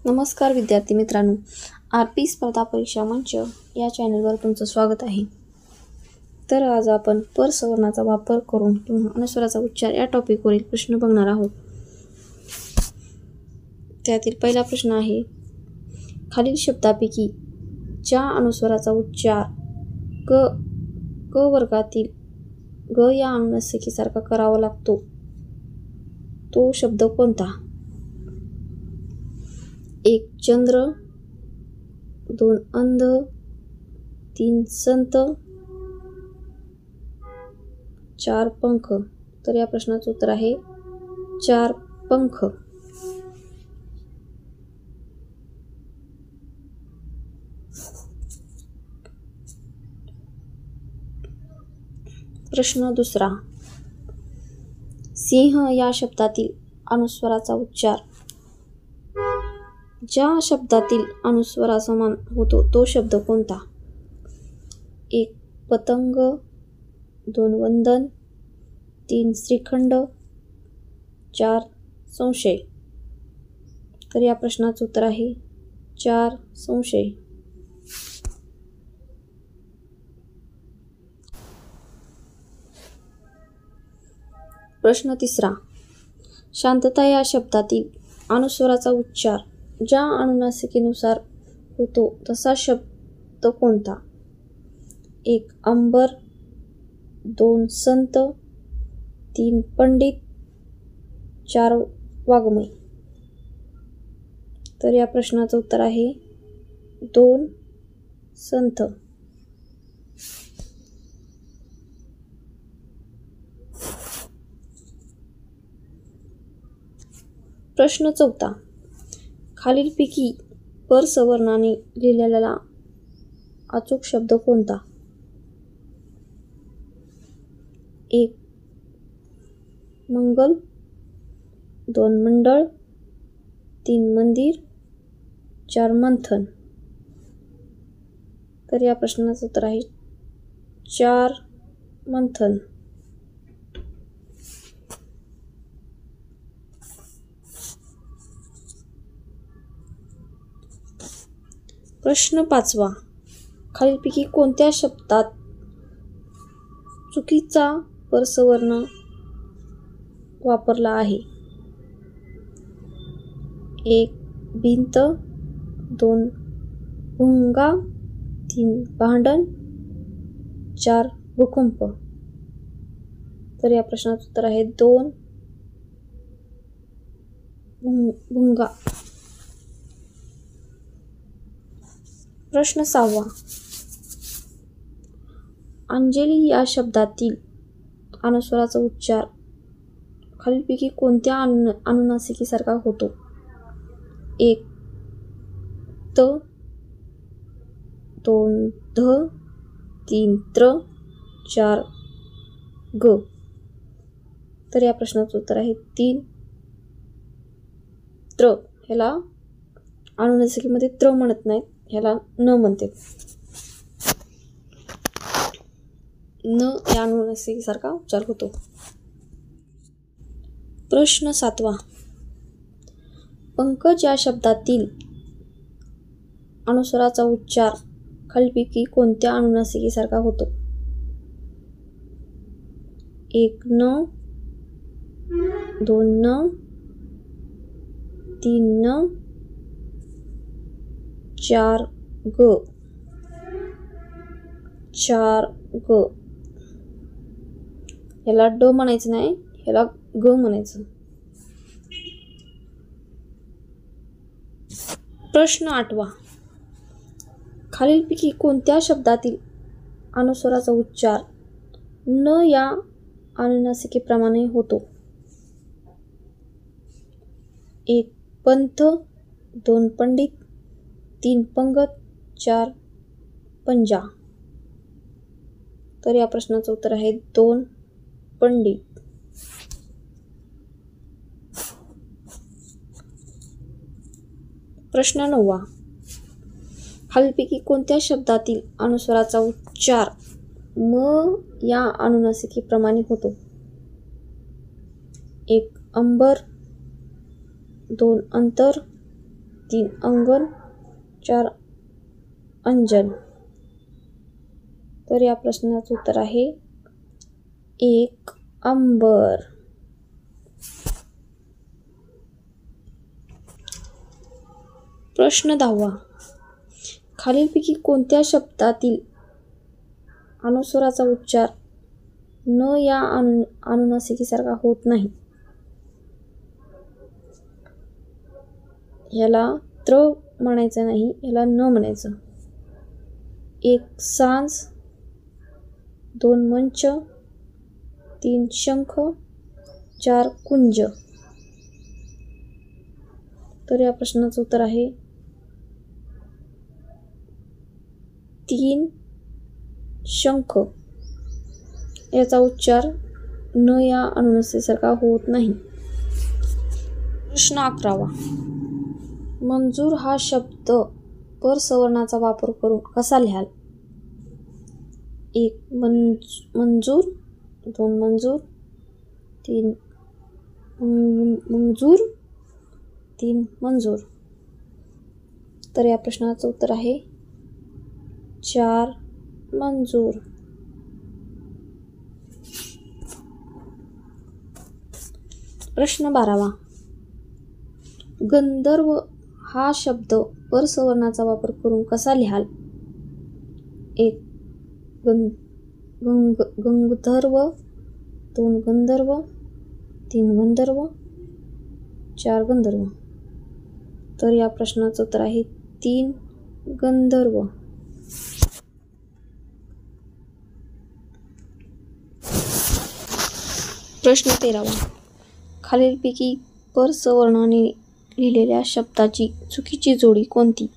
नमस्कार विद्यार्थी मित्रांनो, RP स्पर्धा परीक्षा मंच या चॅनलवर तुमचं स्वागत आहे. तर आज आपण परसवर्णाचा वापर करून किंवा अनुस्वाराचा उच्चार या टॉपिकवरील प्रश्न बघणार आहोत. त्यातील पहिला प्रश्न आहे, खालील शब्दापैकी ज्या अनुस्वाराचा उच्चार क वर्गातील ग या अनुनासिकेसारखा करावा लागतो तो शब्द कोणता? 1 चंद्र, 2 अंध, 3 संत, 4 पंख. तर या प्रश्नाचं उत्तर आहे 4 पंख. प्रश्न दुसरा, सिंह या शब्दातील अनुस्वाराचा उच्चार ज्या शब्दातील अनुस्वारासमान होतो तो शब्द कोणता? 1 पतंग, 2 वंदन, 3 श्रीखंड, 4 संशय. तर या प्रश्नाचं उत्तर आहे 4 संशय. प्रश्न तिसरा, शांतता या शब्दातील अनुस्वाराचा उच्चार ज्या अनुनासिकेनुसार होतो तसा शब्द कोणता? 1 अंबर, 2 संत, 3 पंडित, 4 वाङ्मय. तर या प्रश्नाचं उत्तर आहे 2 संत. प्रश्न चौथा, खालीलपैकी परसवर्णाने लिहिलेला अचूक शब्द कोणता? 1 मंगल, 2 मंडळ, 3 मंदिर, 4 मंथन. तर या प्रश्नाचं उत्तर आहे 4 मंथन. प्रश्न पाचवा, खालीलपैकी कोणत्या शब्दात चुकीचा परसवर्ण वापरला आहे? 1 भिंत, 2 भुंगा, 3 भांडण, 4 भूकंप. तर या प्रश्नाचं उत्तर आहे 2 भुंगा. प्रश्न 6वा, अंजली या शब्दातील अनुस्वाराचा उच्चार खालीलपैकी कोणत्या अनुनासिकेसारखा होतो? 1 त, 2 ध, 3 त्र, 4 ग. तर या प्रश्नाचं उत्तर आहे 3 त्र. ह्याला अनुनासिकेमध्ये त्र म्हणत नाहीत, ह्याला न म्हणते. न या अनुनासिकेसारखा उच्चार होतो. प्रश्न 7वा, पंकज या शब्दातील अनुस्वाराचा उच्चार खालीलपैकी कोणत्या अनुनासिकेसारखा होतो? 1 न, 2 न, 3 न, 4 ग. 4 ग. ह्याला ड म्हणायचं नाही, ह्याला ग म्हणायचं. प्रश्न 8वा, खालीलपैकी कोणत्या शब्दातील अनुस्वाराचा उच्चार न या अनुनासिकेप्रमाणे होतो? 1 पंथ, 2 पंडित, 3 पंगत, 4 पंजा. तर या प्रश्नाचं उत्तर आहे 2 पंडित. प्रश्न 9वा, खालीलपैकी कोणत्या शब्दातील अनुस्वाराचा उच्चार म या अनुनासिकेप्रमाणे होतो? 1 अंबर, 2 अंतर, 3 अंगण, 4 अंजन. तर या प्रश्नाचं उत्तर आहे 1 अंबर. प्रश्न 10. खालीलपैकी कोणत्या शब्दातील अनुस्वाराचा उच्चार न या अनुनासिकेसारखा होत नाही? ह्याला त्र म्हणायचं नाही, ह्याला न म्हणायचं. 1 सांज, 2 मंच, 3 शंख, 4 कुंज. तर या प्रश्नाचं उत्तर आहे 3 शंख. याचा उच्चार न या अनुनासिकेसारखा होत नाही. प्रश्न 11. मंजूर हा शब्द पर सवर्णाचा वापर करून कसा लिहाल? 1 मंजूर, 2 मंजूर, 3 मंजूर, 3 मंजूर. तर या प्रश्नाचं उत्तर आहे 4 मंजूर. प्रश्न 12. गंधर्व हा शब्द परसवर्णाचा वापर करून कसा लिहाल? 1 गंधर्व, 2 गंधर्व, 3 गंधर्व, 4 गंधर्व. तर या प्रश्नाचं उत्तर आहे 3 गंधर्व. प्रश्न 13. खालीलपैकी परसवर्णाने लिहिलेल्या शब्दाची चुकीची जोडी कोणती?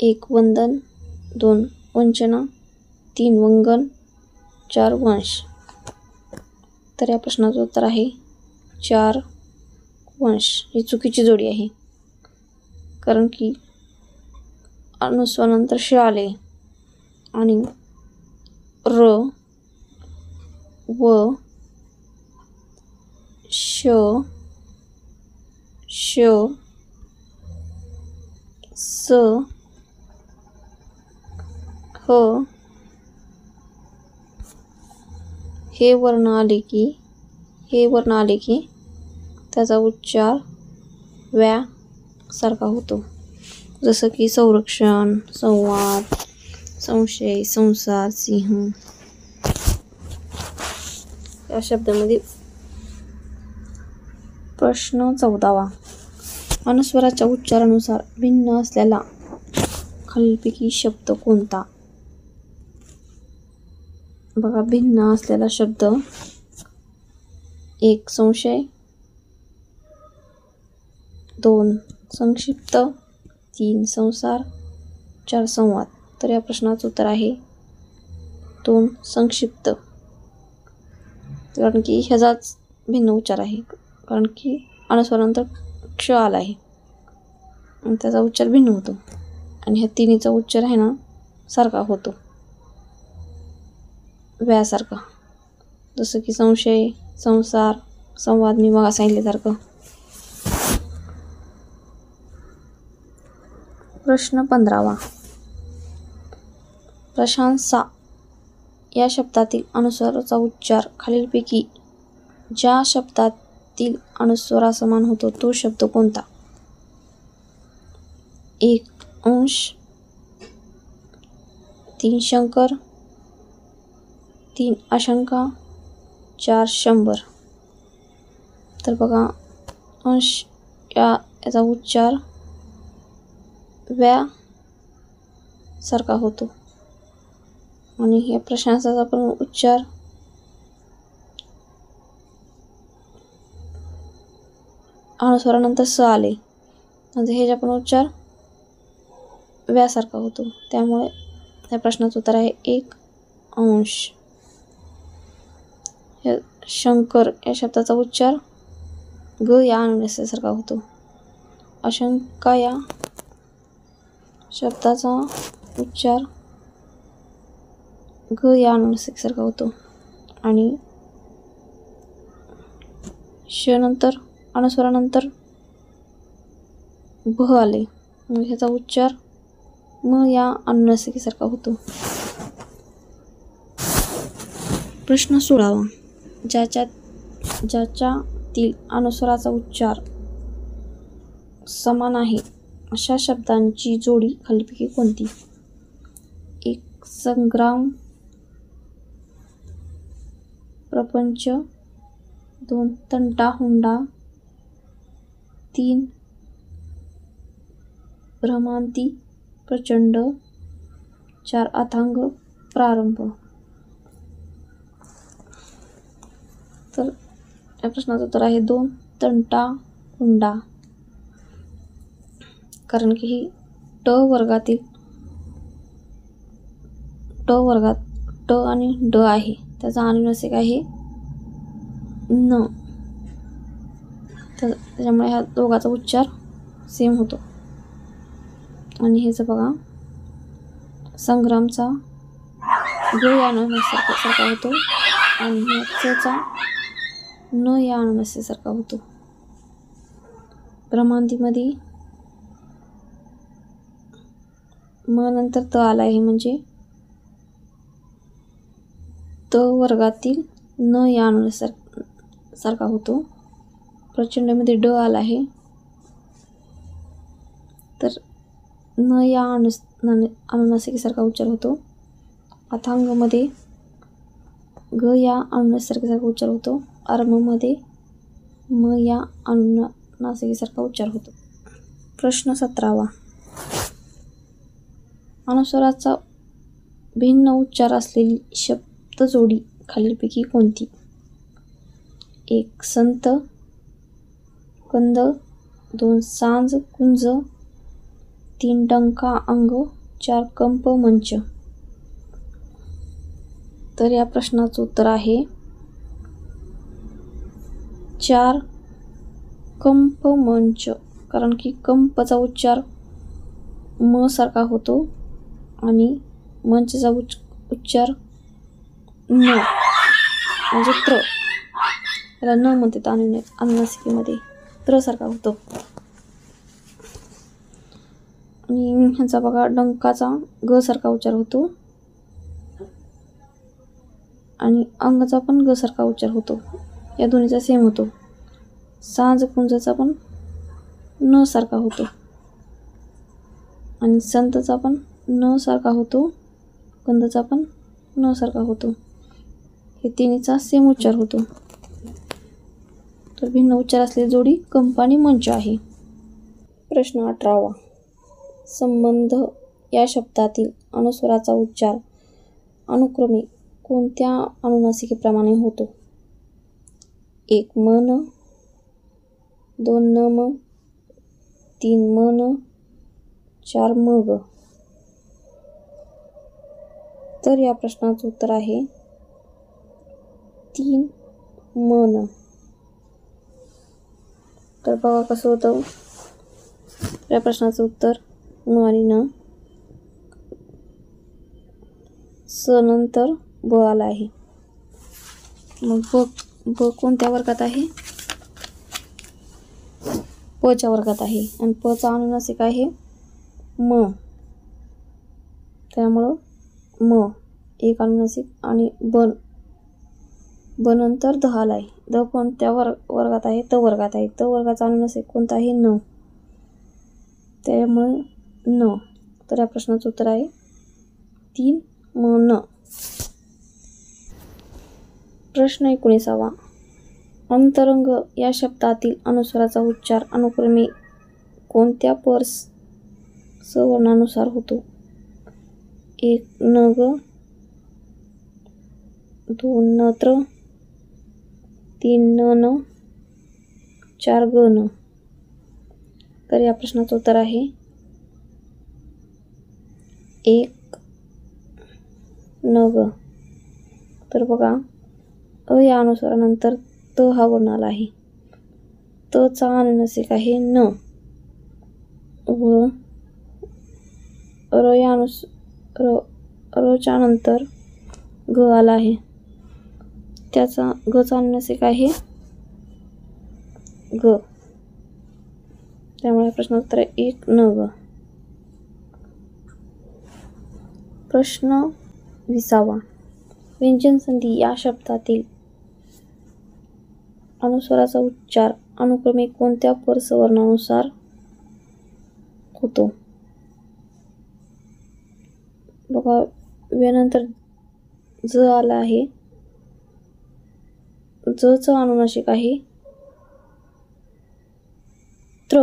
1 वंदन, 2 वंचना, 3 वंगण, 4 वंश. तर या प्रश्नाचं उत्तर आहे 4 वंश. ही चुकीची जोडी आहे, कारण की अनुस्वारानंतर श आले आणि र, व, श, श, स, ह हे वर्ण आले की त्याचा उच्चार व्या सारखा होतो. जसं की संरक्षण, संवाद, संशय, संसार, सिंह या शब्दामध्ये. प्रश्न 14. अनुस्वाराच्या उच्चारानुसार भिन्न असलेला खालीलपैकी शब्द कोणता? बघा, भिन्न असलेला शब्द 1 संशय, 2 संक्षिप्त, 3 संसार, 4 संवाद. तर या प्रश्नाचं उत्तर आहे 2 संक्षिप्त, कारण की ह्याचाच भिन्न उच्चार आहे, कारण की अनुस्वारानंतर क्ष आला आहे आणि त्याचा उच्चार भिन्न होतो आणि ह्या तिन्हीचा उच्चार आहे ना सारखा होतो, व्यासारखा. जसं की संशय, संसार, संवाद मी मग सांगितल्यासारखं. प्रश्न 15. प्रशंसा या शब्दातील अनुस्वाराचा उच्चार खालीलपैकी ज्या शब्दातील अनुस्वारासमान होतो तो शब्द कोणता? 1 अंश, 3 शंकर, 3 आशंका, 4 100. तर बघा, अंश याचा उच्चार व्या सारखा होतो आणि या प्रशंसाचा पण उच्चार अनुस्वारानंतर स आले म्हणजे ह्याचा पण उच्चार व्यासारखा होतो. त्यामुळे या प्रश्नाचं उत्तर आहे 1 अंश. शंकर या शब्दाचा उच्चार ग या अनुनासिकेसारखा होतो. आशंका या शब्दाचा उच्चार ग या अनुनासिकेसारखा होतो आणि श नंतर अनुस्वारानंतर भ आले, मग ह्याचा उच्चार म या अनुनासिकेसारखा होतो. प्रश्न 16. ज्याच्यातील अनुस्वाराचा उच्चार समान आहे अशा शब्दांची जोडी खालीलपैकी कोणती? 1. संग्राम, प्रपंच. 2. तंटा हुंडा. 3. भ्रमांती, प्रचंड. 4. अथांग, प्रारंभ. तर या प्रश्नाचं उत्तर आहे 2. तंटा हुंडा. कारण की ही ट वर्गात ट आणि ड आहे, त्याचा अनुनासिक आहे न, तर त्याच्यामुळे ह्या दोघांचा उच्चार सेम होतो. आणि हेच बघा, संग्रामचा ग या अनुनासिकेसारखा होतो आणि ह्याचा न या अनुनासिकेसारखा होतो. भ्रमांतीमध्ये म नंतर त आला आहे, म्हणजे त वर्गातील न या अनुनासिकेसारखा होतो. प्रचंडमध्ये ड आला आहे, तर न या अनुनासिकेसारखा उच्चार होतो. अथांगमध्ये ग या अनुनासिकेसारखा उच्चार होतो. आरंभमध्ये म या अनुनासिकेसारखा उच्चार होतो. प्रश्न 17. अनुस्वाराचा भिन्न उच्चार असलेली शब्दजोडी खालीलपैकी कोणती? 1. संत, कंद. 2. सांज, कुंज. 3. डंका, अंग. 4. कंप, मंच. तर या प्रश्नाचं उत्तर आहे 4. कंप, मंच. कारण की कंपचा उच्चार म सारखा होतो आणि मंचचा उच्चार न, म्हणजे त्र, त्याला न म्हणतात अनुनासिकेमध्ये, त्र सारखा होतो. आणि ह्याचा बघा, डंकाचा ग सारखा उच्चार होतो आणि अंगचा पण ग सारखा उच्चार होतो, या दोन्हीचा सेम होतो. सांज कुंजचा पण न सारखा होतो आणि संतचा पण न सारखा होतो, कंदचा पण न सारखा होतो, हे तिन्हीचा सेम उच्चार होतो. तर भिन्न उच्चार असलेली जोडी कंप आणि मंच आहे. प्रश्न 18. संबंध या शब्दातील अनुस्वाराचा उच्चार अनुक्रमे कोणत्या अनुनासिकेप्रमाणे होतो? 1. मन. 2. नम. 3. मन. 4. मग. तर या प्रश्नाचं उत्तर आहे 3. मन. तर बघा कसं होतं या प्रश्नाचं उत्तर. न आणि न, स नंतर ब आला आहे. मग ब कोणत्या वर्गात आहे? प च्या वर्गात आहे आणि प चा अनुनासिक आहे म, त्यामुळं म एक अनुनासिक. आणि ब नंतर ध आला आहे. ध कोणत्या वर्गात आहे? त वर्गात आहे. त वर्गाचा अनुनासिक कोणता आहे? न, त्यामुळे न. तर या प्रश्नाचं उत्तर आहे 3. मन. प्रश्न 19. अंतरंग या शब्दातील अनुस्वाराचा उच्चार अनुक्रमे कोणत्या सवर्णानुसार होतो? 1. नग. 2. नत्र. 3. नन. 4. गण. तर या प्रश्नाचं उत्तर आहे 1. नग. तर बघा, अ या अनुस्वारानंतर त हा वर्ण आला आहे. त चा अनुनासिक आहे न, व र च्या नंतर ग आला आहे. त्याचा ग चा अनुनासिक आहे ग. त्यामुळे या प्रश्नाचं उत्तर आहे 1 नग. प्रश्न 20. व्यंजन संधी या शब्दातील अनुस्वाराचा उच्चार अनुक्रमे कोणत्या परसवर्णानुसार होतो? बघा, व्यनंतर ज आला आहे. जचं अनुनासिक आहे त्र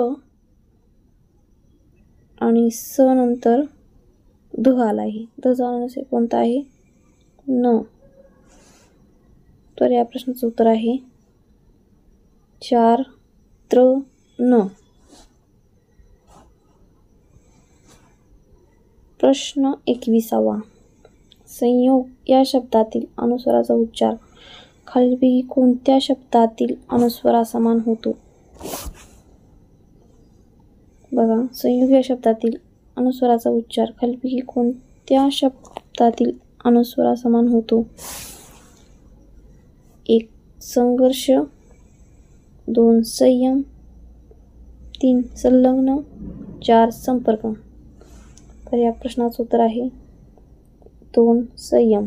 आणि स नंतर ध आला आहे. धचा अनुनासिक कोणता आहे? न. तर या प्रश्नाचं उत्तर आहे 4 त्र न. प्रश्न 21. संयोग या शब्दातील अनुस्वाराचा उच्चार खालीलपैकी कोणत्या शब्दातील अनुस्वारासमान होतो? बघा, संयोग या शब्दातील अनुस्वाराचा उच्चार खालीलपैकी कोणत्या शब्दातील अनुस्वारासमान होतो? 1 संघर्ष, 2 संयम, 3 संलग्न, 4 संपर्क. तर या प्रश्नाचं उत्तर आहे 2 संयम.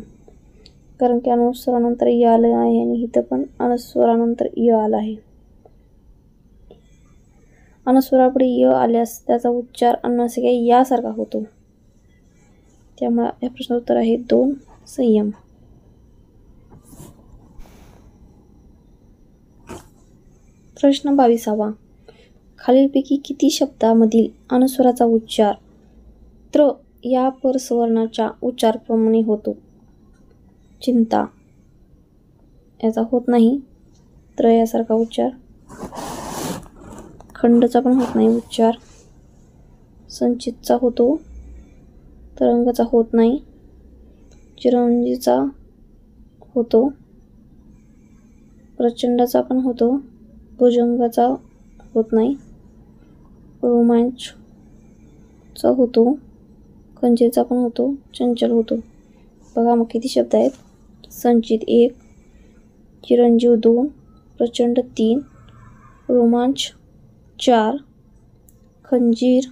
कारण की अनुस्वारानंतर य आलं आहे आणि इथं पण अनुस्वारानंतर य आला आहे. अनुस्वारापुढे य आल्यास त्याचा उच्चार अनुनासिक यासारखा होतो. त्यामुळे या प्रश्नाचं उत्तर आहे 2 संयम. प्रश्न 22. खालीलपैकी किती शब्दामधील अनुस्वाराचा उच्चार त्र या परसवर्णाच्या उच्चाराप्रमाणे होतो? चिंता याचा होत नाही त्र यासारखा उच्चार. खंडचा पण होत नाही उच्चार. संचितचा होतो, तरंगाचा होत नाही. चिरंजीचा होतो, प्रचंडाचा पण होतो, भुजंगाचा होत नाही. रोमांचचा होतो, खंजीरचा पण होतो, चंचल होतो. बघा मग किती शब्द आहेत? संचित 1, चिरंजीव 2, प्रचंड 3, रोमांच 4, खंजीर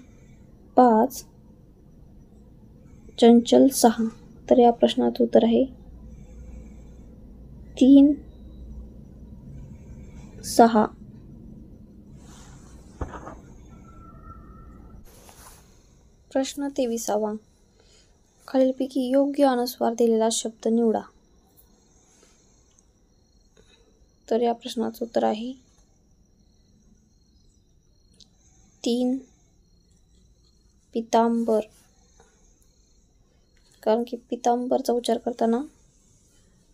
5, चंचल 6. तर या प्रश्नाचं उत्तर आहे 3, 6. प्रश्न 23. खालीलपैकी योग्य अनुस्वार दिलेला शब्द निवडा. तर या प्रश्नाचं उत्तर आहे 3 पितांबर. कारण की पितांबरचा उच्चार करताना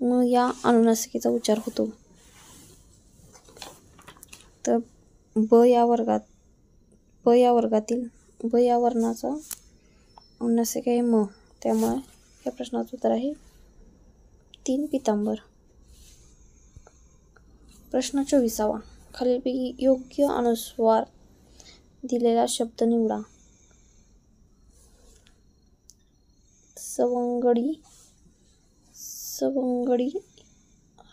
मग या अनुनासिकेचा उच्चार होतो. तर ब या वर्गातील ब या वर्णाचा अनुनासिक आहे म. त्यामुळे या प्रश्नाचं उत्तर आहे 3 पितांबर. प्रश्न 24. खालीलपैकी योग्य अनुस्वार दिलेला शब्द निवडा. सवंगडी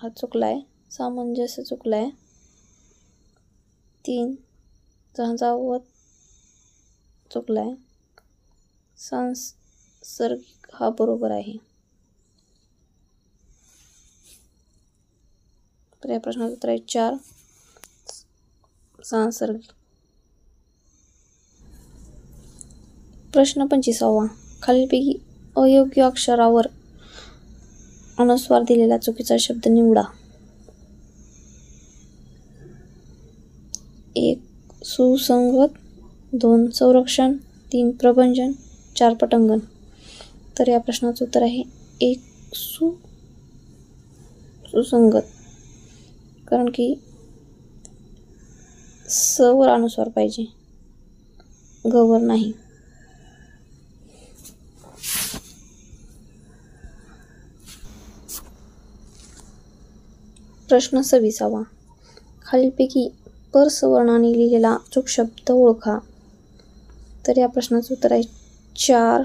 हा चुकलाय. सामंजस्य चुकलाय. 3 झंझावत चुकलाय. सांसर्गिक हा बरोबर आहे. तर या प्रश्नाचं उत्तर आहे 4 सांसर्गिक. प्रश्न 25. खालीलपैकी अयोग्य अक्षरावर अनुस्वार दिलेला चुकीचा शब्द निवडा. 1 सुसंगत, 2 संरक्षण, 3 प्रभंजन, 4 पटांगण. तर या प्रश्नाचं उत्तर आहे 1 सुसंगत. कारण की स वर अनुस्वार पाहिजे, ग वर नाही. प्रश्न 26. खालीलपैकी परसवर्णाने लिहिलेला अचूक शब्द ओळखा. तर या प्रश्नाचं उत्तर आहे 4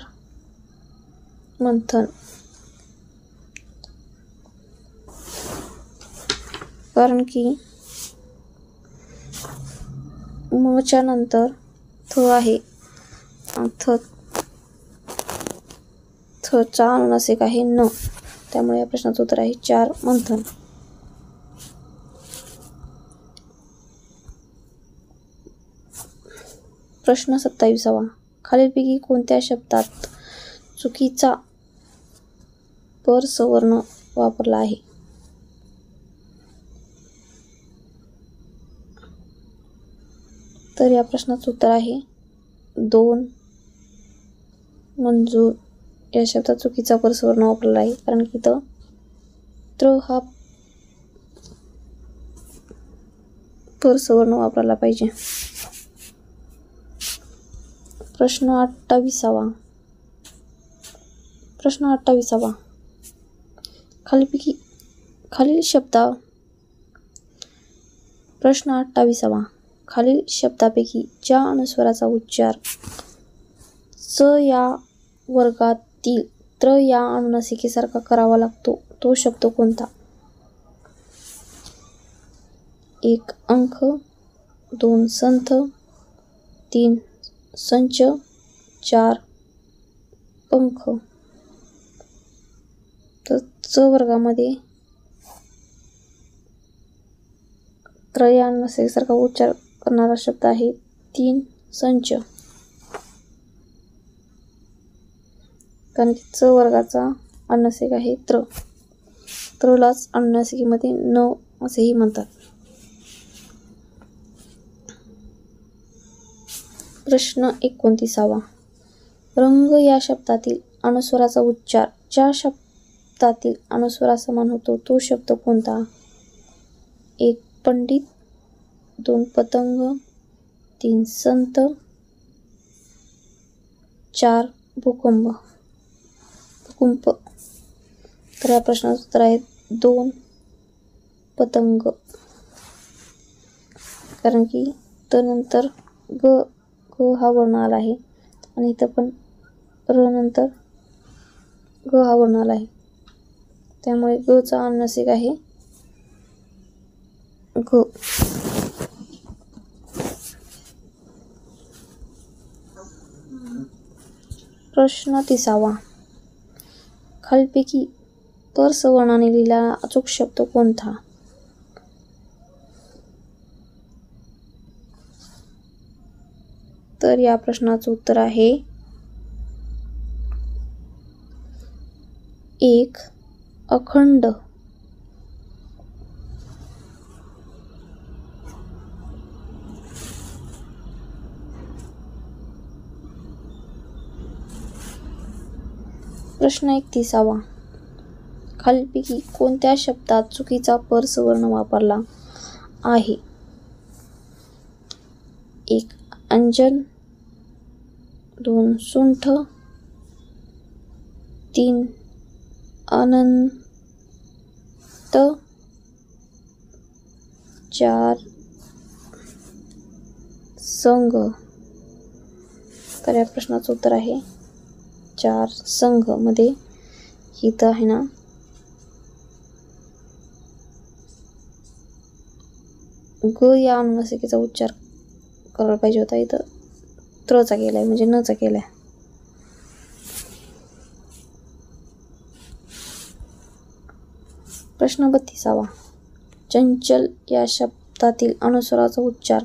मंथन. कारण की म च्या नंतर थ आहे. थ चा अनुनासिक आहे न. त्यामुळे या प्रश्नाचं उत्तर आहे 4 मंथन. प्रश्न 27वा. खालीलपैकी कोणत्या शब्दात चुकीचा परसवर्ण वापरला आहे? तर या प्रश्नाचं उत्तर आहे 2. मंजूर या शब्दात चुकीचा परसवर्ण वापरला आहे, कारण की इथं त्र हा परसवर्ण वापरायला पाहिजे. प्रश्न 28वा. खालील शब्दापैकी ज्या अनुस्वाराचा उच्चार च या वर्गातील त्र या अनुनासिकेसारखा करावा लागतो तो शब्द कोणता? 1 अंक, 2 संथ, 3 संच, 4 पंख. तर च वर्गामध्ये त्र या अनुनासिकेसारखा उच्चार करणारा शब्द आहे 3 संच. कारण की च वर्गाचा अनुनासिक आहे त्र. त्रलाच अनुनासिकेमध्ये न असेही म्हणतात. प्रश्न 29वा. रंग या शब्दातील अनुस्वाराचा उच्चार ज्या शब्दातील अनुस्वारा समान होतो तो शब्द कोणता? 1 पंडित, 2 पतंग, 3 संत, 4 भूकंप. तर या प्रश्नाचं उत्तर आहे 2 पतंग. कारण की त नंतर ग हा वर्ण आला आहे आणि इथं पण र नंतर ग हा वर्ण आला आहे, त्यामुळे ग चा अनुनासिक आहे ग. प्रश्न 30वा. खालीलपैकी परसवर्णाने लिहिलेला अचूक शब्द कोणता? तर या प्रश्नाचं उत्तर आहे 1 अखंड. प्रश्न 31वा. खालीलपैकी कोणत्या शब्दात चुकीचा परसवर्ण वापरला आहे? 1 अंजन, 2 सुंठ, 3 अनंत, 4 संघ. तर या प्रश्नाचं उत्तर आहे 4 संघ. मध्ये इथं आहे ना ग या अनुनासिकेचा उच्चार करायला पाहिजे होता, इथं त्रचा केलाय म्हणजे नचा केलाय. प्रश्न 32वा. चंचल या शब्दातील अनुस्वाराचा उच्चार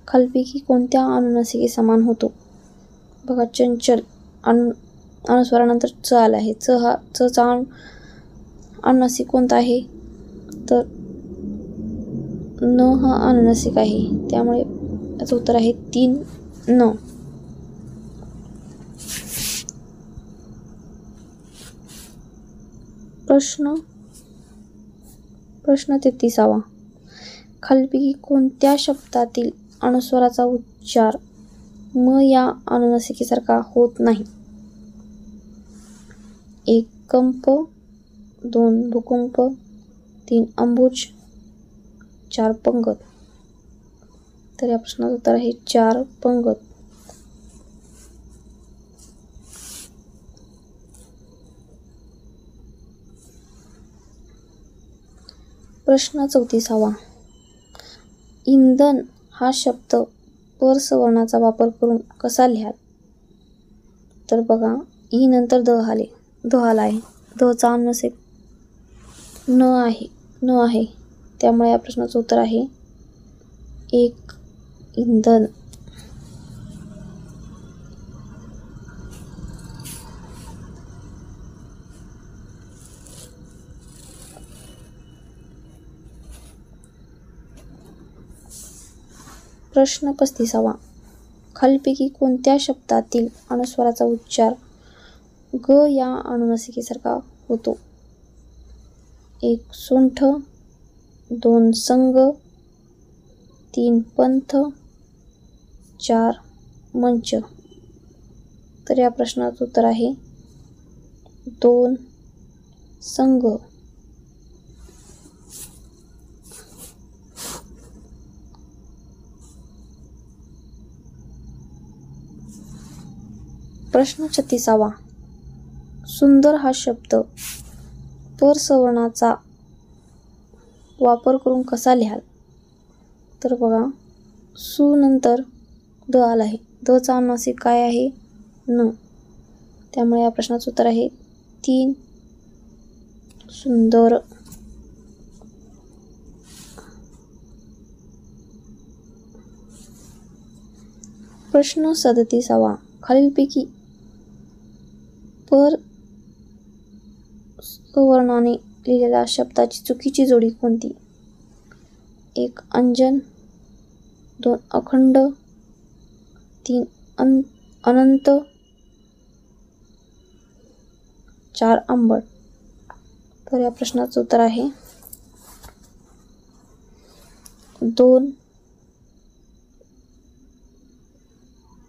खालीलपैकी कोणत्या अनुनासिके समान होतो? बघा, चंचल अनुस्वारानंतर च आला आहे. च चा अनुनासिक कोणता आहे? तर न हा अनुनासिक आहे, त्यामुळे याचं उत्तर आहे 3 न. प्रश्न 33वा. खालीलपैकी कोणत्या शब्दातील अनुस्वाराचा उच्चार म या अनुनासिकेसारखा होत नाही? 1 कंप, 2 भूकंप, 3 अंबुज, 4 पंगत. तर या प्रश्नाचं उत्तर आहे 4 पंगत. प्रश्न 34वा. इंधन हा शब्द परसवर्णाचा वापर करून कसा लिहाल? तर बघा, ई नंतर द आला आहे. द चा अनुनासिक न आहे. त्यामुळे या प्रश्नाचं उत्तर आहे एक इंधन. प्रश्न 35. खालीलपैकी कोणत्या शब्दातील अनुस्वाराचा उच्चार ग या अनुनासिकेसारखा होतो? 1. सुंठ, 2. संघ, 3. पंथ, 4. मंच. तर या प्रश्नाचं उत्तर आहे 2. संघ. प्रश्न 36. सुंदर हा शब्द परसवर्णाचा वापर करून कसा लिहाल? तर बघा, सु नंतर द आला आहे. द चा अनुनासिक काय आहे? न. त्यामुळे या प्रश्नाचं उत्तर आहे 3. सुंदर. प्रश्न 37. खालीलपैकी पर सवर्णाने लिहिलेल्या शब्दाची चुकीची जोडी कोणती? 1. अंजन, 2. अखंड, 3. अनंत, 4. आंबट. तर या प्रश्नाचं उत्तर आहे 2.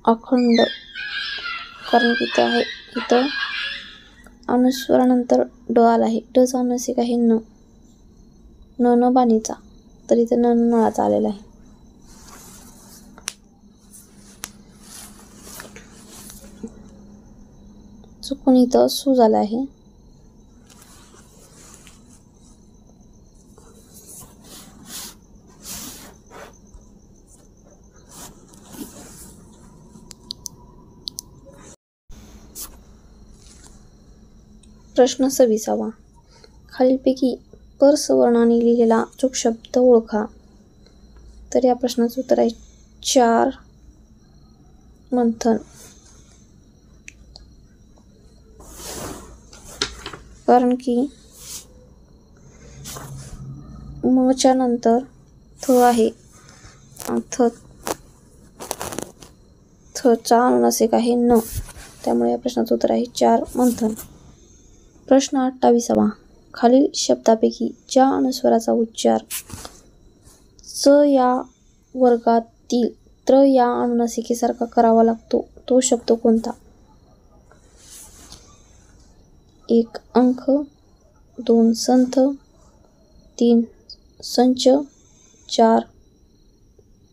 अखंड. कारण की ते आहे इथं अनुस्वारानंतर ड आला आहे. ड चा अनुनासिक आहे न. न बाणीचा. तर इथं न नळाचा आलेला आहे. चुकून इथं सु झाला आहे. प्रश्न 26. खालीलपैकी परसवर्णाने लिहिलेला अचूक शब्द ओळखा. तर या प्रश्नाचं उत्तर आहे 4. मंथन. कारण की म च्या नंतर थ आहे. थ चा अनुनासिक आहे न. त्यामुळे या प्रश्नाचं उत्तर आहे 4. मंथन. प्रश्न 28. खालील शब्दापैकी ज्या अनुस्वाराचा उच्चार च या वर्गातील त्र या अनुनासिकेसारखा करावा लागतो तो शब्द कोणता? 1. अंक, 2. संथ, 3. संच, 4.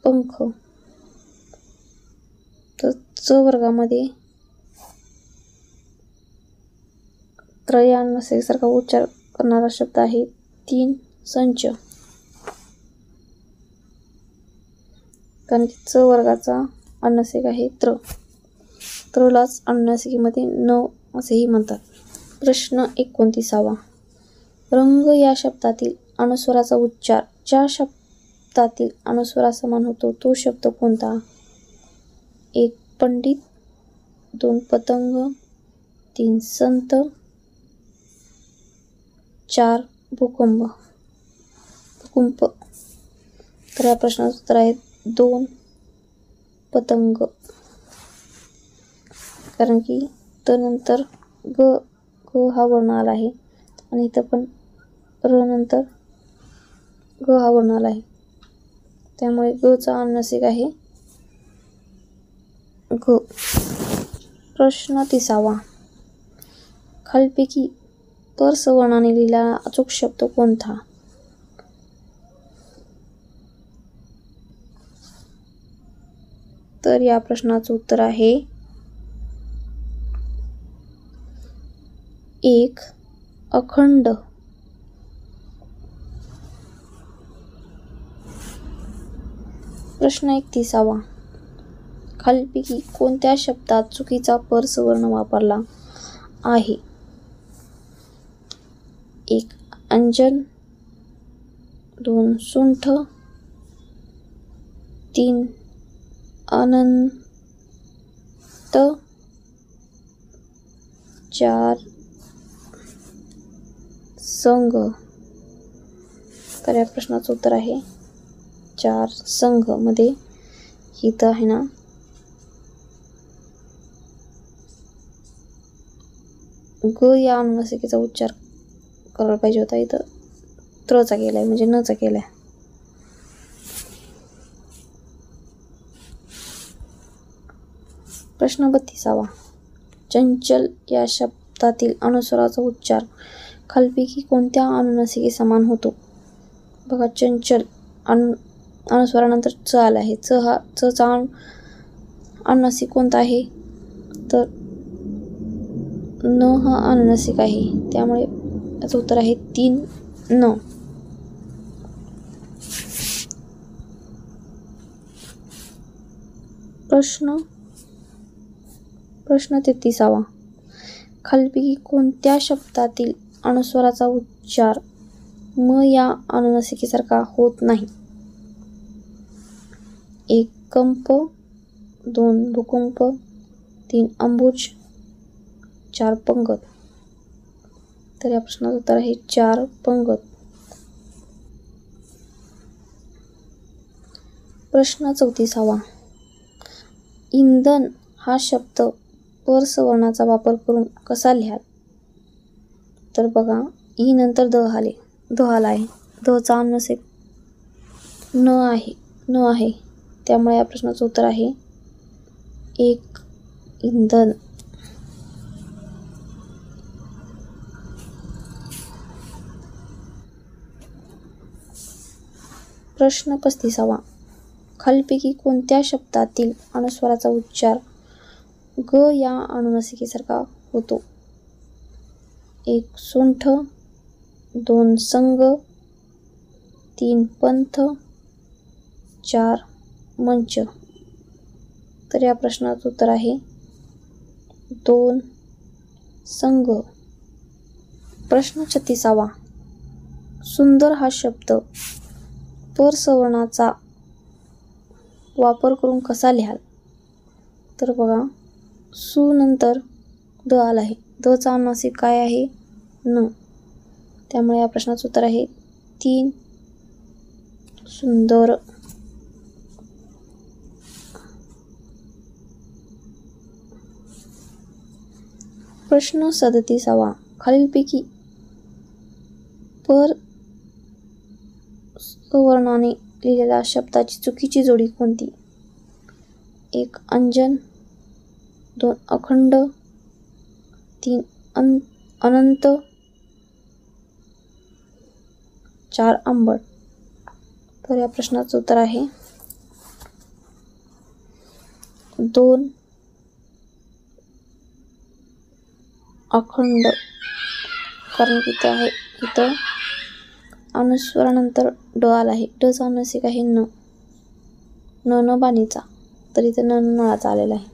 पंख. तर च वर्गामध्ये त्र या अनुनासिकेसारखा उच्चार करणारा शब्द आहे 3. संच. कारण की च वर्गाचा अनुनासिक आहे त्र. त्रलाच अनुनासिकेमध्ये न असेही म्हणतात. प्रश्न 29. रंग या शब्दातील अनुस्वाराचा उच्चार ज्या शब्दातील अनुस्वारासमान होतो तो शब्द कोणता? 1. पंडित, 2. पतंग, 3. संत, 4. भूकंप. तर या प्रश्नाचं उत्तर आहे 2. पतंग. कारण की त नंतर ग हा वर्ण आला आहे आणि इथं पण र नंतर ग हा वर्ण आला आहे. त्यामुळे ग चा अनुनासिक आहे ग. प्रश्न 30. खालीलपैकी परसवर्णाने लिहिलेला अचूक शब्द कोणता? तर या प्रश्नाचं उत्तर आहे 1. अखंड. प्रश्न 31. खालीलपैकी कोणत्या शब्दात चुकीचा परसवर्ण वापरला आहे? 1. अंजन, 2. सुंठ, 3. अनंत, 4. संघ. तर या प्रश्नाचं उत्तर आहे 4. संघ. मध्ये इथं आहे ना ग या अनुनासिकेचा उच्चार करायला पाहिजे होता, इथं त्रचा केलाय म्हणजे नचा केलाय. प्रश्न 32. चंचल या शब्दातील अनुस्वाराचा उच्चार खालीलपैकी कोणत्या अनुनासिके समान होतो? बघा, चंचल अनुस्वारानंतर च आला आहे. च चा अनुनासिक कोणता आहे? तर न हा अनुनासिक आहे, त्यामुळे याचं उत्तर आहे 3 न. प्रश्न 33. खालीलपैकी कोणत्या शब्दातील अनुस्वाराचा उच्चार म या अनुनासिकेसारखा होत नाही? 1. कंप, 2. भूकंप, 3. अंबुज, 4. पंगत. तर या प्रश्नाचं उत्तर आहे 4. पंगत. प्रश्न 34. इंधन हा शब्द परसवर्णाचा वापर करून कसा लिहाल? तर बघा, ई नंतर द आला आहे. द चा अनुनासिक न आहे, त्यामुळे या प्रश्नाचं उत्तर आहे 1. इंधन. प्रश्न 35. खालीलपैकी कोणत्या शब्दातील अनुस्वाराचा उच्चार ग या अनुनासिकेसारखा होतो? 1. सुंठ, 2. संघ, 3. पंथ, 4. मंच. तर या प्रश्नाचं उत्तर आहे 2. संघ. प्रश्न 36. सुंदर हा शब्द परसवर्णाचा वापर करून कसा लिहाल? तर बघा, सु नंतर द आला आहे. द चा अनुनासिक काय आहे? न. त्यामुळे या प्रश्नाचं उत्तर आहे 3. सुंदर. प्रश्न 37. खालीलपैकी पर सवर्णाने लिहिलेल्या शब्दाची चुकीची जोडी कोणती? 1. अंजन, 2. अखंड, 3. अनंत, 4. आंबट. तर या प्रश्नाचं उत्तर आहे 2. अखंड. कारण इथं अनुस्वारानंतर ड आला आहे. ड चा अनुनासिक आहे न बाणीचा, तर इथं न नळाचा आलेला आहे.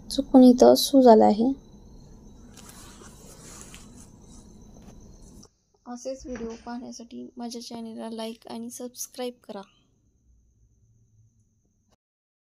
चुकून इथं सु झाला आहे. असेच व्हिडिओ पाहण्यासाठी माझ्या चॅनेलला लाईक आणि सबस्क्राईब करा.